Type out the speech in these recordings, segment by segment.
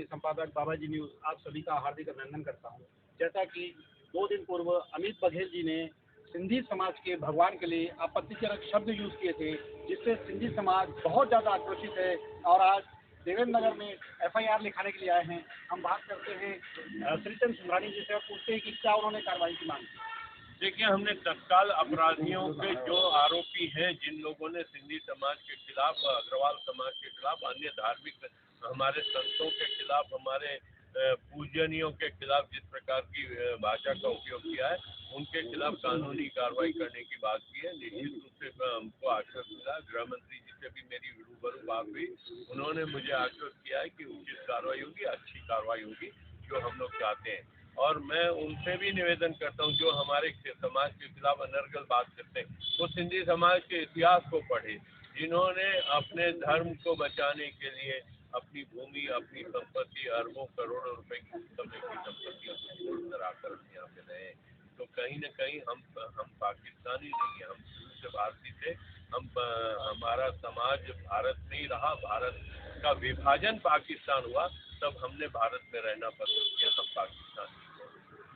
संपादक बाबाजी न्यूज आप सभी का हार्दिक अभिनंदन करता हूं। जैसा कि 2 दिन पूर्व अमित बघेल जी ने सिंधी समाज के भगवान के लिए आपत्तिजनक शब्द यूज किए थे, जिससे सिंधी समाज बहुत ज़्यादा आक्रोशित है और आज देवेंद्र नगर में FIR लिखाने के लिए आए हैं। हम बात करते हैं श्रीचंद सुंदरानी जी से और पूछते हैं कि क्या उन्होंने कार्रवाई की मांग की। देखिए, हमने तत्काल अपराधियों के जो आरोपी हैं, जिन लोगों ने सिंधी समाज के खिलाफ, अग्रवाल समाज के खिलाफ, अन्य धार्मिक हमारे संतों के खिलाफ, हमारे पूजनियों के खिलाफ जिस प्रकार की भाषा का उपयोग किया है, उनके खिलाफ कानूनी कार्रवाई करने की बात की है। निश्चित रूप से हमको आश्वस्त मिला। गृह मंत्री जी से भी मेरी रूबरू बात हुई। उन्होंने मुझे आश्वस्त किया है कि उचित कार्रवाई होगी, अच्छी कार्रवाई होगी, जो हम लोग चाहते हैं। और मैं उनसे भी निवेदन करता हूं, जो हमारे समाज के खिलाफ अनर्गल बात करते हैं, वो सिंधी समाज के इतिहास को पढ़े, जिन्होंने अपने धर्म को बचाने के लिए अपनी भूमि, अपनी संपत्ति, अरबों करोड़ों रुपए की समय की संपत्तियों को छोड़कर आकर यहाँ पे रहे। तो कहीं न कहीं हम पाकिस्तानी नहीं है, हम शुरू से भारतीय थे। हमारा समाज भारत में ही रहा। भारत का विभाजन पाकिस्तान हुआ, तब हमने भारत में रहना पसंद किया, हम पाकिस्तान।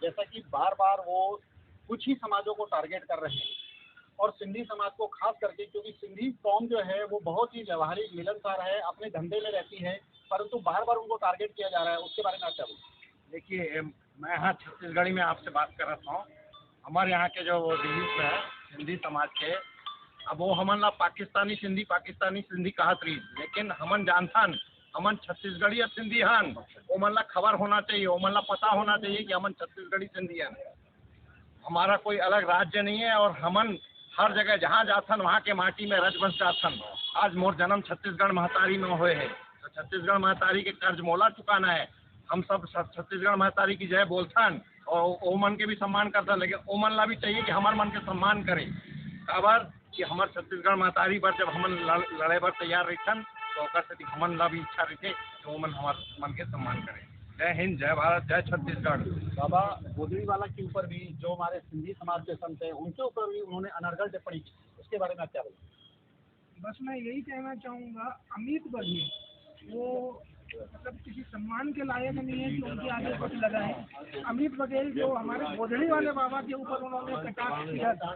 जैसा कि बार बार वो कुछ ही समाजों को टारगेट कर रहे हैं और सिंधी समाज को खास करके, क्योंकि सिंधी कौम जो है वो बहुत ही व्यवहारिक मिलनसार है, अपने धंधे में रहती है, परंतु बार बार उनको टारगेट किया जा रहा है। उसके बारे में आप क्या बोलें? देखिए, मैं यहाँ छत्तीसगढ़ी में आपसे बात कर रहा हूँ। हमारे यहाँ के जो दिलीप है सिंधी समाज के, अब वो हमन ला पाकिस्तानी सिंधी कहत रही, लेकिन हमन जानथन हमन छत्तीसगढ़ी और सिंधी हन। ओमन ला खबर होना चाहिए, ओमन ला पता होना चाहिए कि हमन छत्तीसगढ़ी सिंधी हन। हमारा कोई अलग राज्य नहीं है और हमन हर जगह जहाँ जाथन वहाँ के माटी में रजबस जाथन। आज मोर जन्म छत्तीसगढ़ महतारी में हुए है, तो छत्तीसगढ़ महतारी के कर्ज मोला चुकाना है। हम सब छत्तीसगढ़ महतारी की जय बोलथन और ओमन के भी सम्मान करथन, लेकिन ओमन ला भी चाहिए कि हमार मन के सम्मान करे। काबर कि हमार छत्तीसगढ़ महतारी पर जब हमन लड़े बर तैयार रहथन, तो ओकर हमन ला भी इच्छा रहते कि ओमन हमार मन के सम्मान करे। जय हिंद, जय भारत, जय छत्तीसगढ़। बाबा गोदड़ीवाला के ऊपर भी, जो हमारे सिंधी समाज के संत हैं, उनके ऊपर भी उन्होंने अनर्गल टिप्पणी की, उसके बारे में आप क्या बोलेंगे? बस मैं यही कहना चाहूँगा, अमित बघेल वो मतलब किसी सम्मान के लायक नहीं है कि उनके आगे कुछ लगाए। अमित बघेल जो हमारे गोदड़ी वाले बाबा के ऊपर उन्होंने कटाक्ष किया था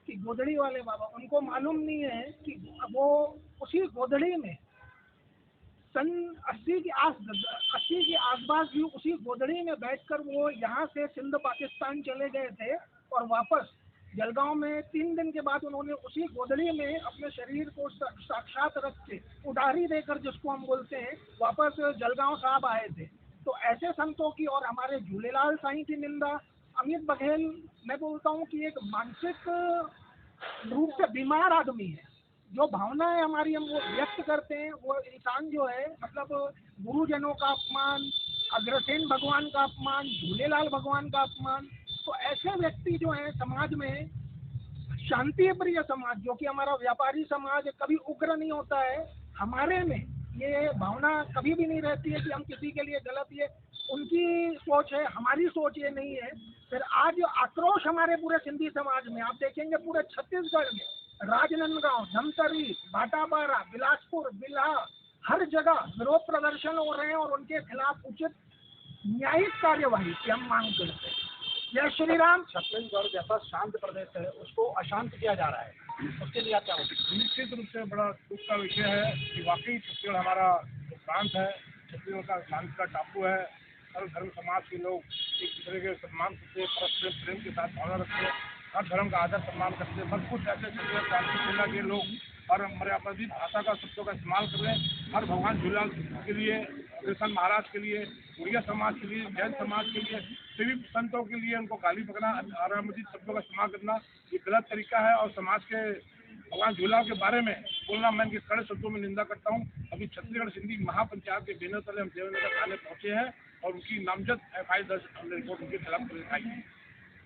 कि गोदड़ी वाले बाबा, उनको मालूम नहीं है कि वो उसी गोदड़ी में सन 80 के आसपास भी उसी गोदड़ी में बैठकर वो यहाँ से सिंध पाकिस्तान चले गए थे और वापस जलगांव में 3 दिन के बाद उन्होंने उसी गोदड़ी में अपने शरीर को साक्षात रख के उडारी देकर, जिसको हम बोलते हैं, वापस जलगांव साहब आए थे। तो ऐसे संतों की और हमारे झूलेलाल साईं की निंदा, अमित बघेल मैं बोलता हूँ कि एक मानसिक रूप से बीमार आदमी है। जो भावनाएं हमारी हम वो व्यक्त करते हैं, वो इंसान जो है मतलब गुरुजनों का अपमान, अग्रसेन भगवान का अपमान, झूलेलाल भगवान का अपमान, तो ऐसे व्यक्ति जो है समाज में, शांति प्रिय समाज जो कि हमारा व्यापारी समाज कभी उग्र नहीं होता है, हमारे में ये भावना कभी भी नहीं रहती है कि हम किसी के लिए गलत, ये उनकी सोच है, हमारी सोच ये नहीं है। फिर आज आक्रोश हमारे पूरे सिंधी समाज में आप देखेंगे, पूरे छत्तीसगढ़ में, राजनांदगांव, धमतरी, भाटापारा, बिलासपुर, बिल्हा, हर जगह विरोध प्रदर्शन हो रहे हैं और उनके खिलाफ उचित न्यायिक कार्यवाही की हम मांग करते हैं। जय श्री राम। छत्तीसगढ़ जैसा शांत प्रदेश है उसको अशांत किया जा रहा है, उसके लिए आप क्या बोलते हैं? निश्चित रूप से बड़ा दुख का विषय है कि वाकई छत्तीसगढ़ हमारा जो प्रांत है, छत्तीसगढ़ का शांति का टापू है। हर धर्म समाज के लोग एक दूसरे के सम्मान करते, परस्पर प्रेम के साथ भावना रखते, हर धर्म का आदर सम्मान करते। सब कुछ ऐसे छत्तीसगढ़ शांति सेना के लोग और मर्यादित भाषा का शब्दों का इस्तेमाल कर रहे हैं। हर भगवान झूलेलाल के लिए, कृष्ण महाराज के लिए, उड़िया समाज के लिए, जैन समाज के लिए, सभी संतों के लिए उनको गाली पकड़ना, अरामजित शब्दों का इस्तेमाल करना ये गलत तरीका है। और समाज के भगवान झूलेलाल के बारे में बोलना मैं इनके कड़े शब्दों में निंदा करता हूँ। अभी छत्तीसगढ़ सिंधी महापंचायत के बैनर तले हम देवेंद्र थाने पहुँचे हैं और उनकी नामजद FIR दर्ज हमने रिपोर्ट उनके खिलाफ लिखाई है।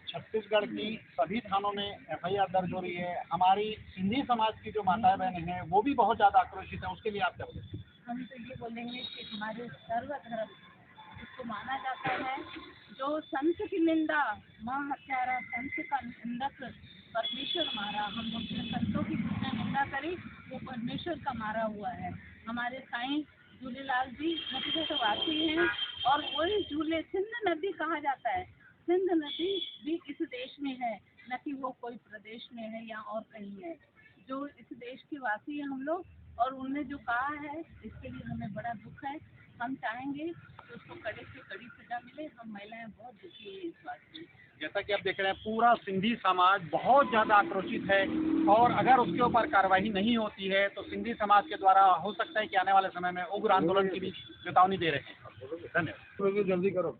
छत्तीसगढ़ की सभी थानों में FIR दर्ज हो रही है। हमारी सिंधी समाज की जो माताएं बहनें हैं वो भी बहुत ज़्यादा आक्रोशित हैं, उसके लिए आप क्या बोलेंगे? हम तो ये बोलेंगे कि हमारे सर्वधर्म इसको माना जाता है, जो संत की निंदा, माँ हत्यारा संत का निंदक परमेश्वर मारा, हम अपने संतों की जिसने निंदा करी वो परमेश्वर का मारा हुआ है। हमारे साईं झूलेलाल जी नदी के वासी हैं और वही झूले सिंध नदी कहा जाता है। सिंध नदी भी इस देश में है, न कि वो कोई प्रदेश में है या और कहीं है। जो इस देश के वासी हैं हम लोग, और उनने जो कहा है इसके लिए हमें बड़ा दुख है। हम चाहेंगे कि उसको कड़ी से कड़ी सजा मिले। हम महिलाएं बहुत दुखी हैं इस बात से। जैसा कि आप देख रहे हैं, पूरा सिंधी समाज बहुत ज़्यादा आक्रोशित है और अगर उसके ऊपर कार्रवाई नहीं होती है तो सिंधी समाज के द्वारा हो सकता है कि आने वाले समय में उग्र आंदोलन की भी चेतावनी दे रहे हैं। धन्यवाद। जल्दी करो।